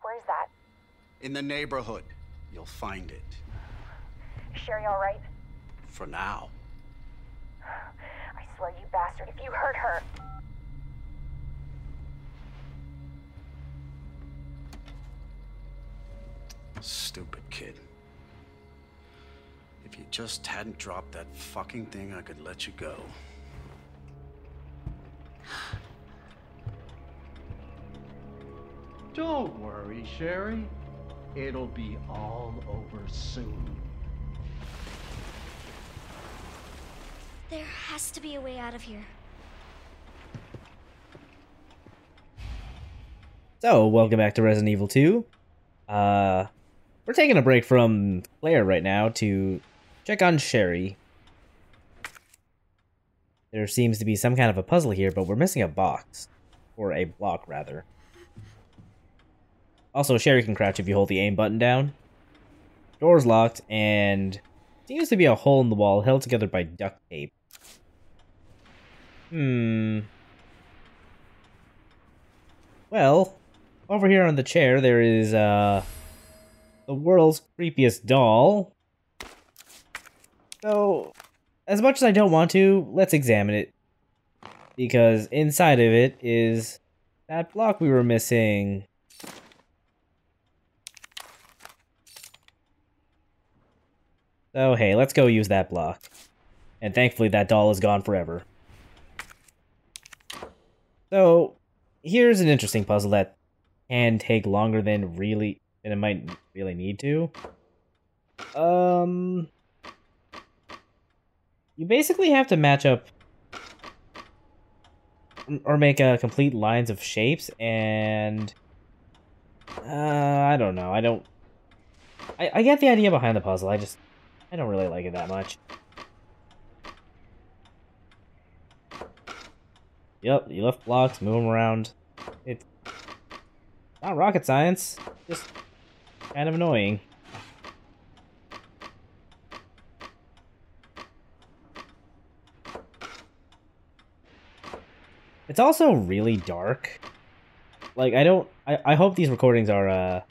Where's that? In the neighborhood. You'll find it. Is Sherry all right? For now. I swear, you bastard, if you hurt her... Stupid kid. If you just hadn't dropped that fucking thing, I could let you go. Don't worry, Sherry. It'll be all over soon. There has to be a way out of here. So, welcome back to Resident Evil 2. We're taking a break from Claire right now to check on Sherry. There seems to be some kind of a puzzle here, but we're missing a box. Or a block, rather. Also, Sherry can crouch if you hold the aim button down. Door's locked, and seems to be a hole in the wall held together by duct tape. Well, over here on the chair, there is, the world's creepiest doll. So, as much as I don't want to, let's examine it. Because inside of it is that block we were missing. So, hey, let's go use that block. And thankfully that doll is gone forever. So, here's an interesting puzzle that can take longer than it might really need to. You basically have to match up or make complete lines of shapes, and I don't know. I get the idea behind the puzzle. I don't really like it that much. Yep, you lift blocks, move them around. It's not rocket science, just kind of annoying. It's also really dark. Like, I hope these recordings are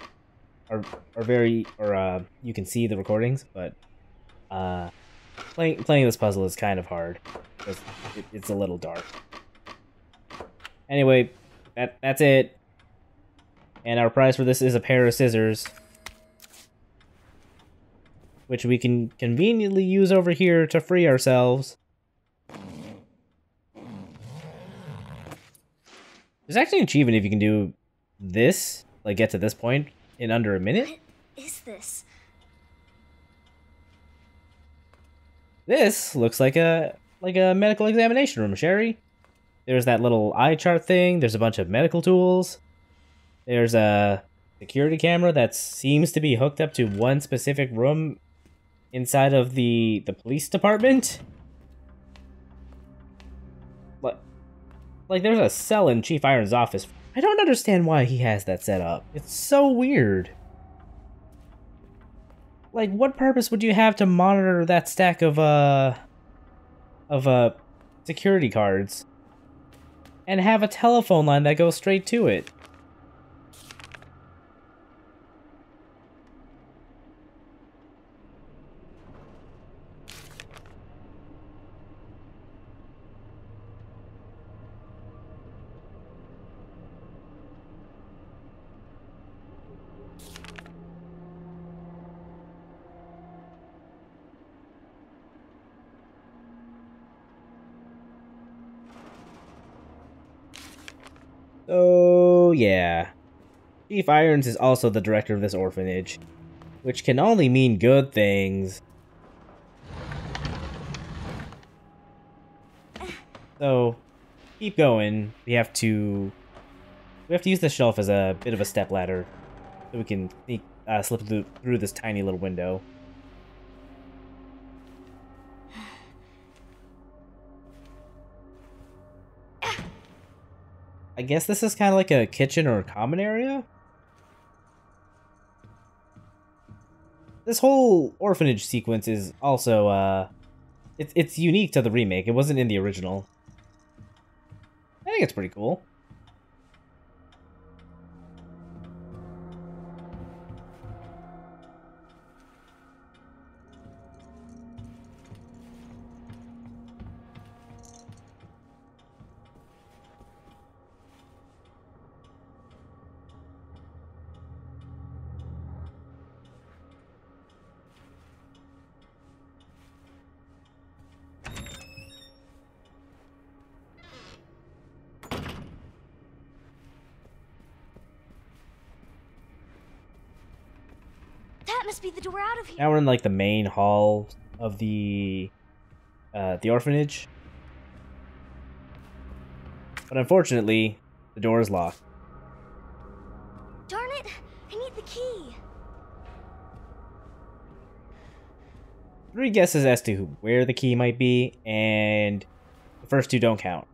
very, or you can see the recordings, but playing this puzzle is kind of hard because it's a little dark. Anyway, that's it. And our prize for this is a pair of scissors, which we can conveniently use over here to free ourselves. There's actually an achievement if you can do this, like get to this point in under a minute. What is this? This looks like a medical examination room, Sherry. There's that little eye chart thing. There's a bunch of medical tools. There's a security camera that seems to be hooked up to one specific room inside of the police department. Like, there's a cell in Chief Irons' office. I don't understand why he has that set up. It's so weird. Like, what purpose would you have to monitor that stack of security cards and have a telephone line that goes straight to it? So, yeah. Chief Irons is also the director of this orphanage, which can only mean good things. So, keep going. We have to use the shelf as a bit of a stepladder, so we can slip through this tiny little window. I guess this is kind of like a kitchen or a common area? This whole orphanage sequence is also, it's unique to the remake. It wasn't in the original. I think it's pretty cool. That must be the door out of here. Now we're in like the main hall of the orphanage. But unfortunately, the door is locked. Darn it! I need the key. 3 guesses as to where the key might be, and the first 2 don't count.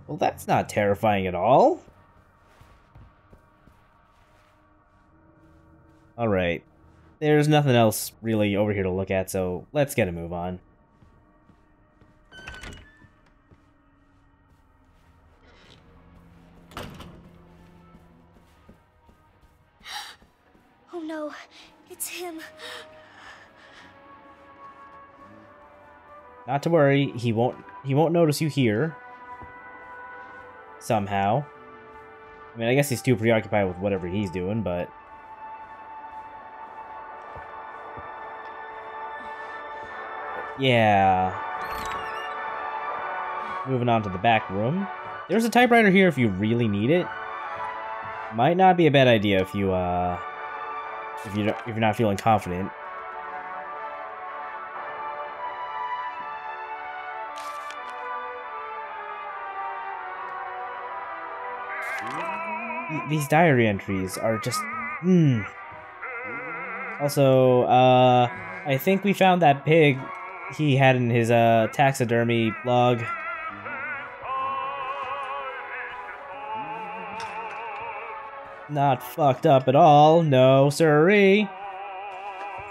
Well, that's not terrifying at all. Alright. There's nothing else really over here to look at, so let's get a move on. Oh no, it's him. Not to worry, he won't notice you here. Somehow. I mean, I guess he's too preoccupied with whatever he's doing, but... yeah. Moving on to the back room. There's a typewriter here if you really need it. Might not be a bad idea if you're not feeling confident. These diary entries are just... Also, I think we found that pig he had in his taxidermy log. Not fucked up at all, no siree.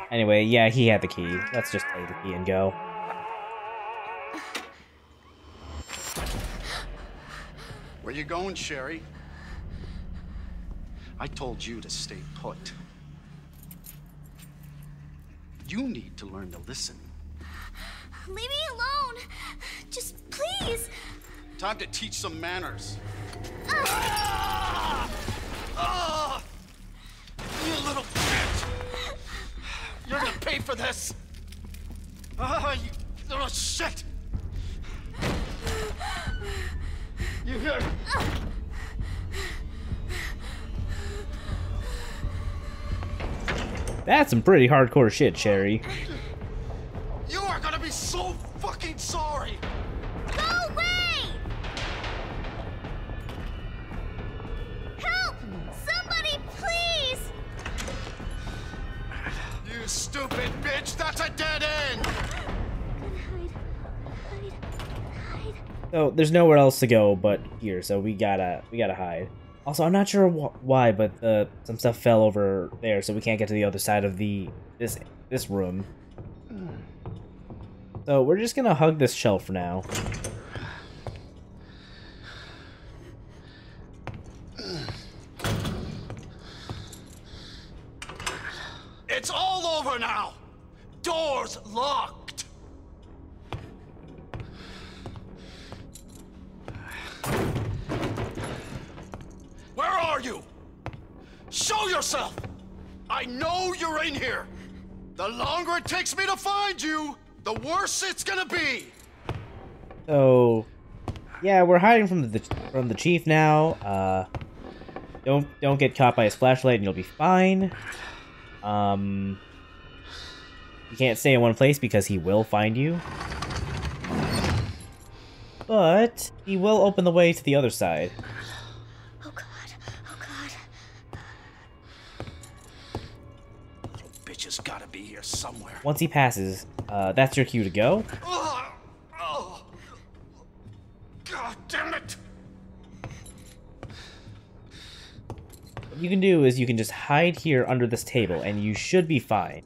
Anyway, yeah, he had the key. Let's just take the key and go. Where you going, Sherry? I told you to stay put. You need to learn to listen. Leave me alone. Just please. Time to teach some manners. You little bitch! You're gonna pay for this! You little shit! You hear? That's some pretty hardcore shit, Sherry. You are gonna be so fucking sorry! Go away! Help! Somebody, please! You stupid bitch! That's a dead end! Hide. So there's nowhere else to go but here, so we gotta hide. Also, I'm not sure why, but some stuff fell over there, so we can't get to the other side of this room. So we're just gonna hug this shelf for now. It's all over now! Doors locked! Where are you? Show yourself! I know you're in here! The longer it takes me to find you, the worse it's gonna be! So, yeah, we're hiding from the chief now. Don't get caught by his flashlight and you'll be fine. You can't stay in one place because he will find you. But he will open the way to the other side. Oh god. has gotta be here somewhere. Once he passes, that's your cue to go. Oh. God damn it! What you can do is you can just hide here under this table, and you should be fine.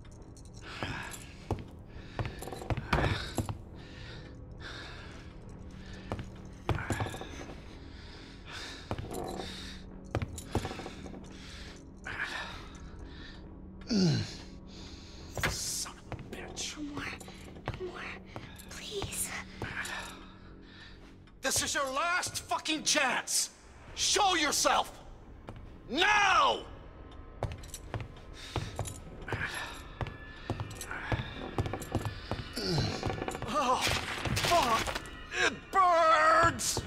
Son of a bitch. No more, please. This is your last fucking chance! Show yourself! Now! Oh, fuck! It burns!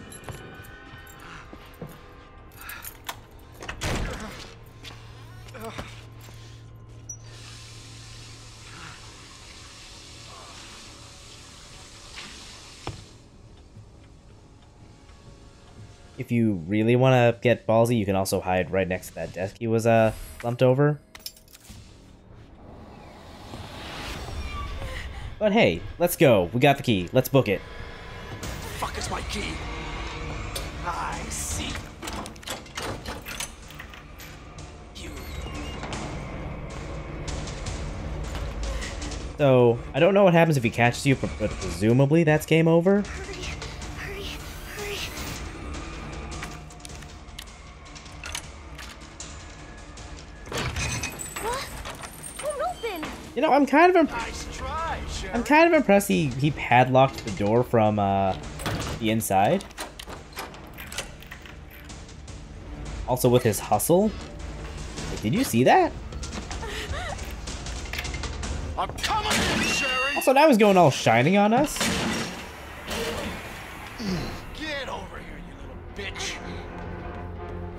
If you really want to get ballsy, you can also hide right next to that desk he was slumped over. But hey, let's go. We got the key. Let's book it. Fuck is my key? I see. You. So, I don't know what happens if he catches you, but presumably that's game over. Hurry. What? Won't open. You know, I'm kind of Nice try, Sherry. I'm kind of impressed he padlocked the door from the inside. Also with his hustle. Wait, did you see that? I'm coming in, Sherry! Also, now he's going all shining on us. Get over here, you little bitch!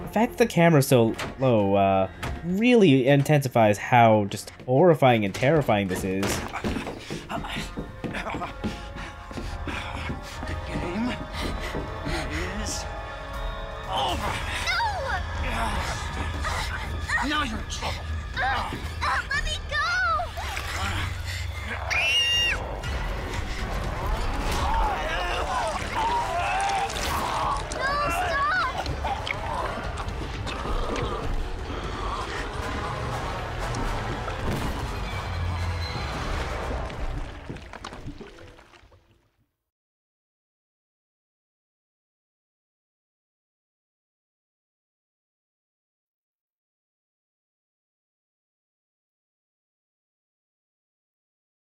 The fact that the camera's so low really intensifies how just horrifying and terrifying this is. The game is over. Now you're in trouble. Let me go! No, stop!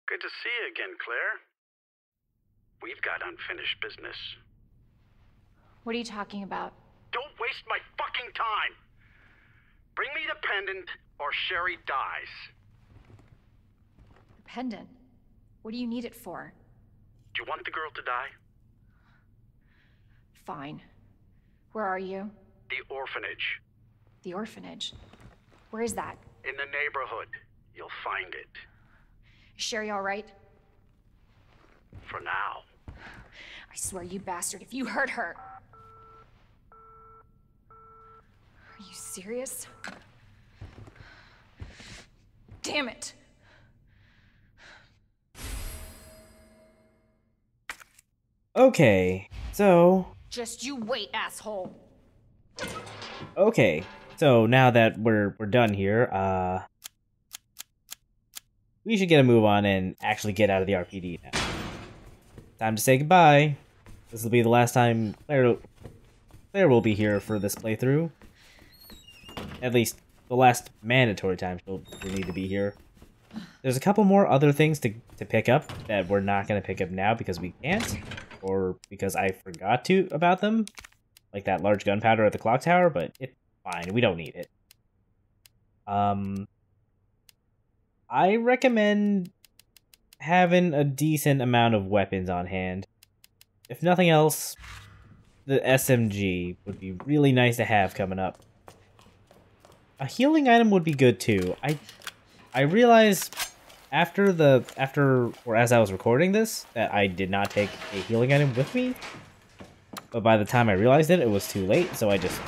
Good to see you again, Claire. We've got unfinished business. What are you talking about? Don't waste my fucking time! Bring me the pendant, or Sherry dies. The pendant? What do you need it for? Do you want the girl to die? Fine. Where are you? The orphanage. The orphanage. Where is that? In the neighborhood. You'll find it. Is Sherry all right? For now. I swear, you bastard, if you hurt her... Are you serious? Damn it! Okay, so... Just you wait, asshole! Okay, so now that we're done here, we should get a move on and actually get out of the RPD now. Time to say goodbye. This will be the last time Claire will be here for this playthrough. At least, the last mandatory time she'll need to be here. There's a couple more other things to pick up that we're not going to pick up now because we can't. Or because I forgot to about them. Like that large gunpowder at the clock tower, but it's fine. We don't need it. I recommend having a decent amount of weapons on hand. If nothing else, the SMG would be really nice to have coming up. A healing item would be good too. I realized as I was recording this that I did not take a healing item with me. But by the time I realized it was too late, so I just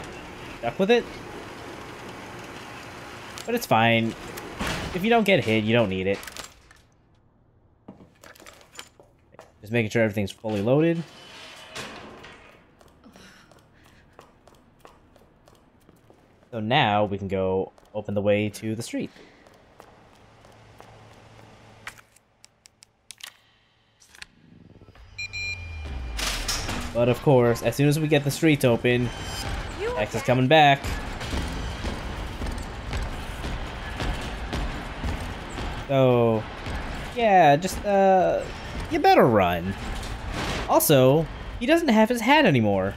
stuck with it. But it's fine. if you don't get hit, you don't need it. Just making sure everything's fully loaded. So now we can go open the way to the street. But of course, as soon as we get the streets open, X is coming back. So, yeah, just, you better run. Also, he doesn't have his hat anymore.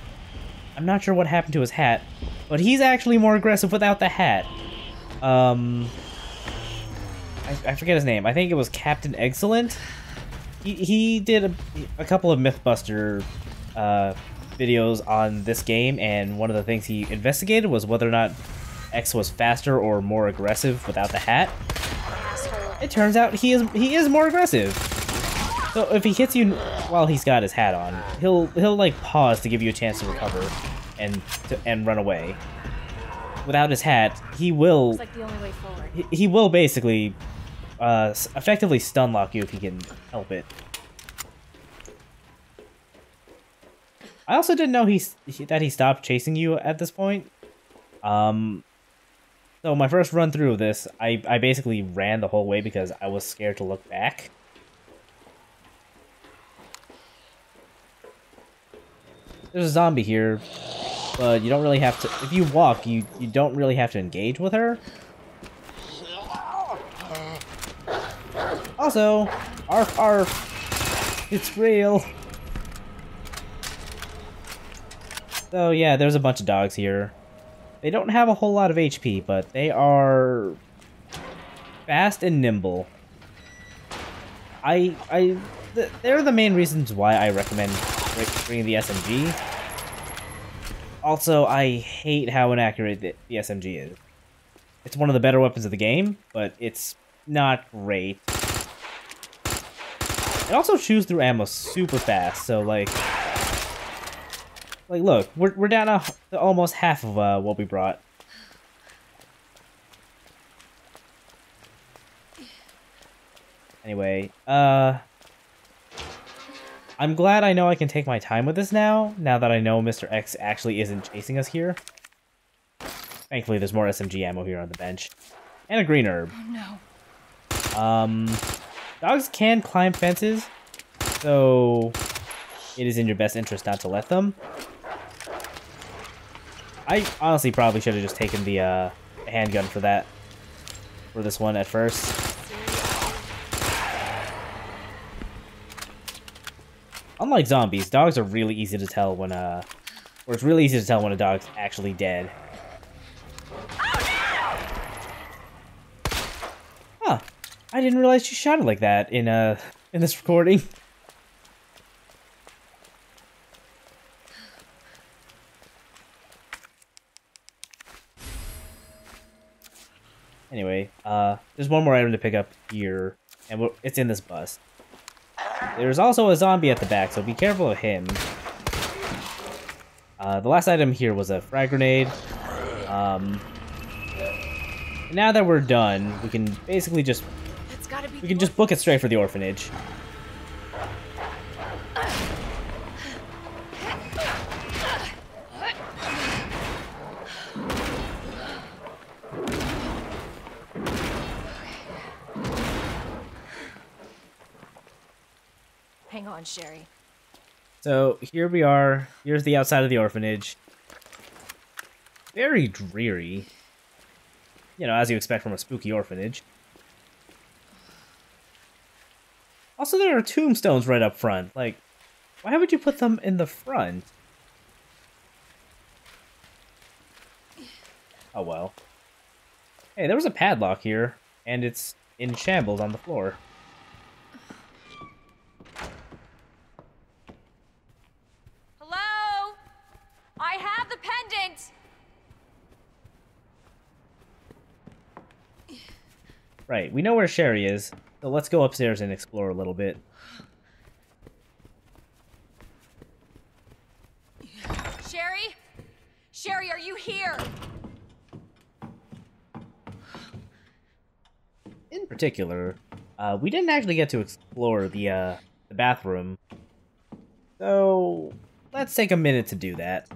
I'm not sure what happened to his hat, but he's actually more aggressive without the hat. I forget his name. I think it was Captain Excellent. He did a couple of Mythbuster videos on this game, and one of the things he investigated was whether or not X was faster or more aggressive without the hat. It turns out he is more aggressive. So if he hits you while he's got his hat on, he'll like pause to give you a chance to recover and run away. Without his hat, he will Looks like the only way forward. he will basically effectively stun lock you if he can help it. I also didn't know that he stopped chasing you at this point. So my first run through of this, I basically ran the whole way because I was scared to look back. There's a zombie here, but you don't really have to. If you walk, you don't really have to engage with her. Also, arf arf, it's real. So yeah, there's a bunch of dogs here. They don't have a whole lot of HP, but they are fast and nimble. They're the main reasons why I recommend bringing the SMG. Also, I hate how inaccurate the SMG is. It's one of the better weapons of the game, but it's not great. It also chews through ammo super fast, so like look, we're down to almost half of what we brought. Anyway, I'm glad I know I can take my time with this now that I know Mr. X actually isn't chasing us here. Thankfully, there's more SMG ammo here on the bench. And a green herb. Oh no. Dogs can climb fences, so it is in your best interest not to let them. I honestly probably should have just taken the handgun for this one at first. Unlike zombies, dogs are really easy to tell when or it's really easy to tell when a dog's actually dead. Huh. I didn't realize you shot it like that in this recording. Anyway, there's one more item to pick up here, and it's in this bus. There's also a zombie at the back, so be careful of him. The last item here was a frag grenade. Now that we're done, we can basically just book it straight for the orphanage. Hang on, Sherry. So here we are. Here's the outside of the orphanage. Very dreary. You know, as you expect from a spooky orphanage. Also, there are tombstones right up front. Like, why would you put them in the front? Oh well. Hey, there was a padlock here, and it's in shambles on the floor. Hello? I have the pendant! Right, we know where Sherry is, so let's go upstairs and explore a little bit. Sherry? Sherry, are you here? in particular, we didn't actually get to explore the bathroom. So, let's take a minute to do that.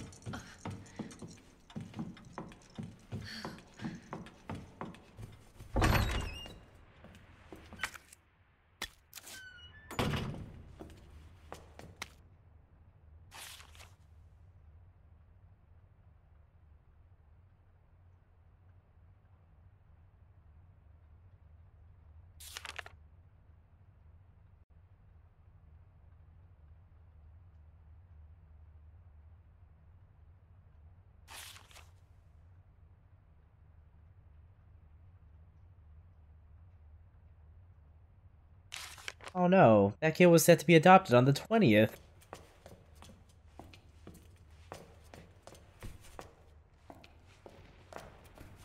Oh no, that kid was set to be adopted on the 20th.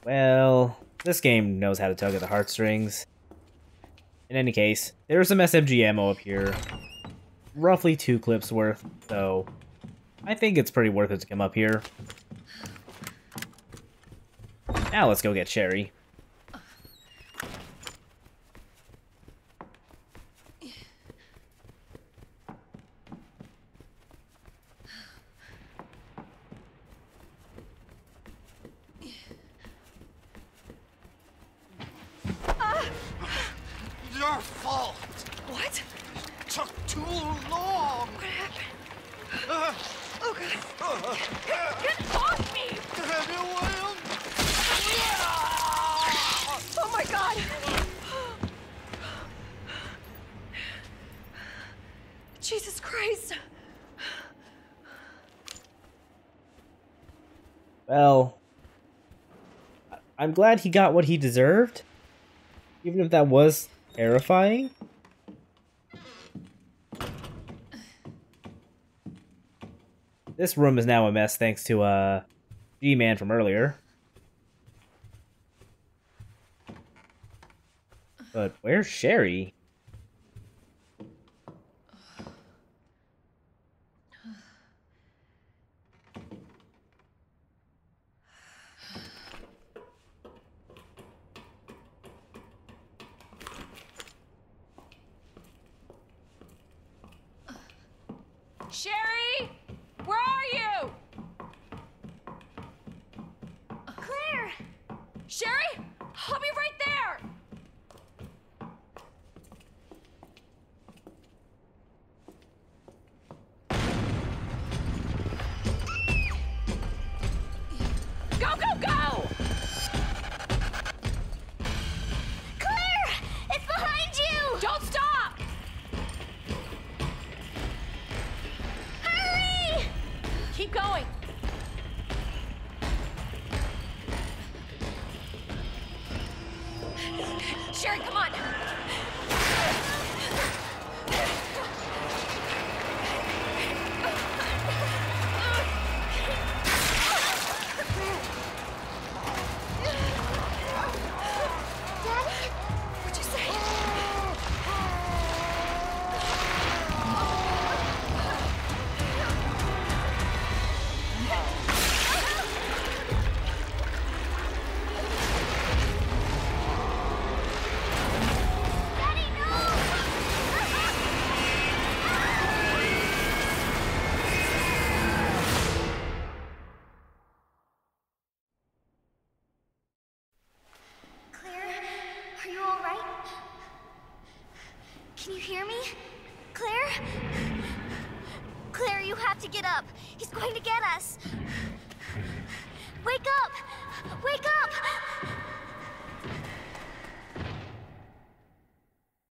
Well, this game knows how to tug at the heartstrings. In any case, there's some SMG ammo up here. Roughly 2 clips worth, so I think it's pretty worth it to come up here. Now let's go get Sherry. Your fault. What? It took too long. What happened? Oh, God. Get off me! Oh, my God. Jesus Christ. Well, I'm glad he got what he deserved, even if that was terrifying. This room is now a mess thanks to G-Man from earlier. But where's Sherry? Sherry! Where are you? Claire! Sherry? I'll be right there! Go, go, go! Claire! It's behind you! Don't stop! Hurry! Keep going. Sherry, come on. Daddy? What'd you say? Daddy, no! Claire, are you all right? Can you hear me? Claire? Claire, you have to get up. He's going to get us. Wake up! Wake up!